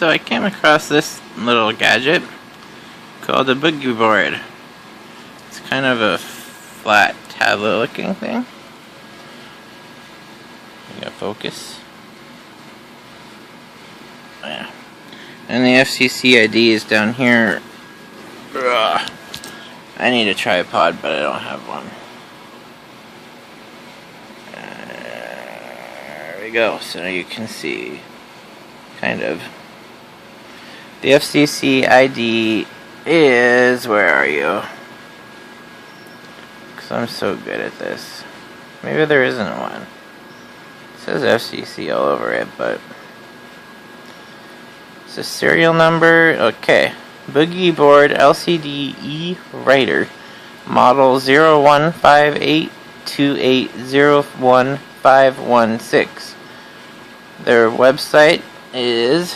So I came across this little gadget called a boogie board. It's kind of a flat tablet looking thing. You got focus. Yeah. And the FCC ID is down here. Ugh. I need a tripod, but I don't have one. There we go, so you can see, kind of. The FCC ID is, where are you? Because I'm so good at this. Maybe there isn't one. It says FCC all over it, but it's a serial number. Okay. Boogie board LCD E-writer model 015828011516. Their website is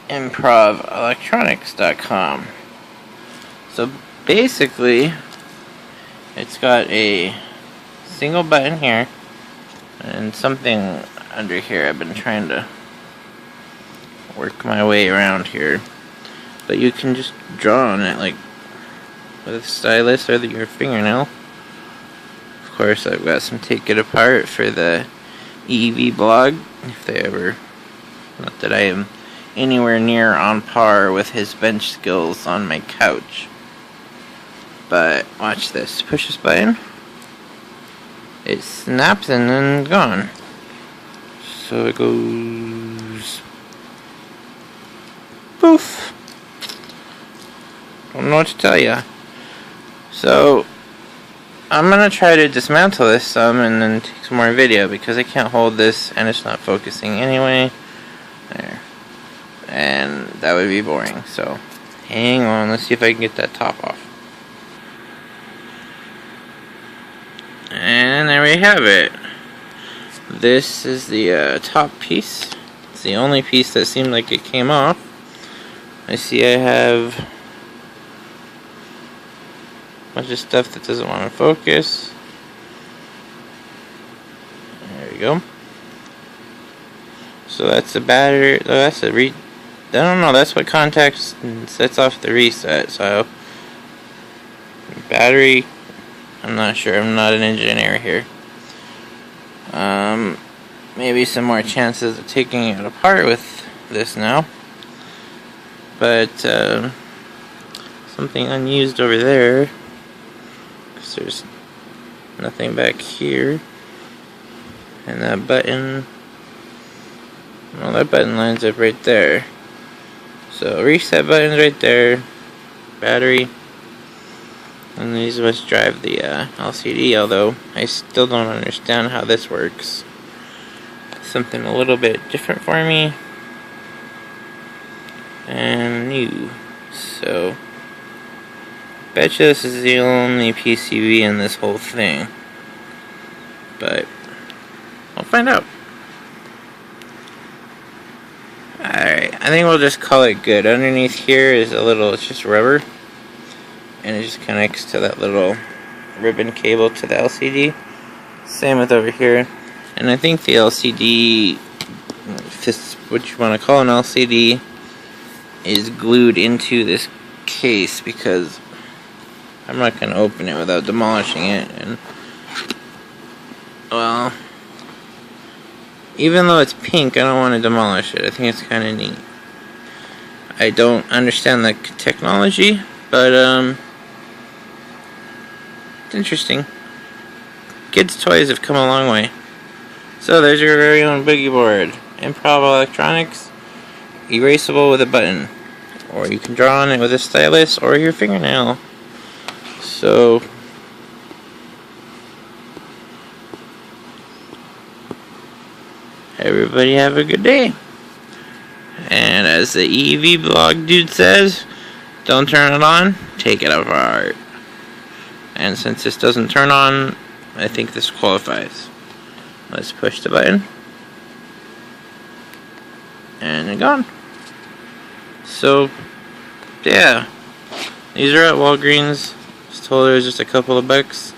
improvelectronics.com. So basically, it's got a single button here and something under here. I've been trying to work my way around here, but you can just draw on it like with a stylus or your fingernail. Of course, I've got some take it apart for the EV blog, if they ever, not that I am anywhere near on par with his bench skills on my couch. But watch this. Push this button. It snaps and then gone. So it goes poof. Don't know what to tell ya. So I'm gonna try to dismantle this some and then take some more video because I can't hold this and it's not focusing anyway. There. And that would be boring. So hang on, let's see if I can get that top off. And there we have it. This is the top piece. It's the only piece that seemed like it came off. I see I have a bunch of stuff that doesn't want to focus. There we go. So that's the battery. Oh, that's the I don't know. That's what contacts and sets off the reset. So battery. I'm not sure. I'm not an engineer here. Maybe some more chances of taking it apart with this now. But something unused over there. Because there's nothing back here. And that button. Well, that button lines up right there. So reset button's right there. Battery. And these must drive the LCD, although I still don't understand how this works. Something a little bit different for me. And new. So, betcha this is the only PCB in this whole thing. But, I'll find out. Alright, I think we'll just call it good. Underneath here is a little, it's just rubber. And it just connects to that little ribbon cable to the LCD. Same with over here. And I think the LCD, if this is what you want to call an LCD, is glued into this case because I'm not going to open it without demolishing it. And well, even though it's pink, I don't want to demolish it. I think it's kind of neat. I don't understand the technology, but it's interesting. Kids' toys have come a long way. So there's your very own boogie board. Improv Electronics. Erasable with a button. Or you can draw on it with a stylus or your fingernail. So everybody have a good day. And as the EV blog dude says, don't turn it on, take it apart. And since this doesn't turn on, I think this qualifies. Let's push the button. And it's gone. So, yeah. These are at Walgreens. Just told her it was just a couple of bucks.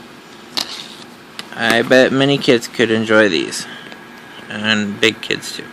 I bet many kids could enjoy these. and big kids too.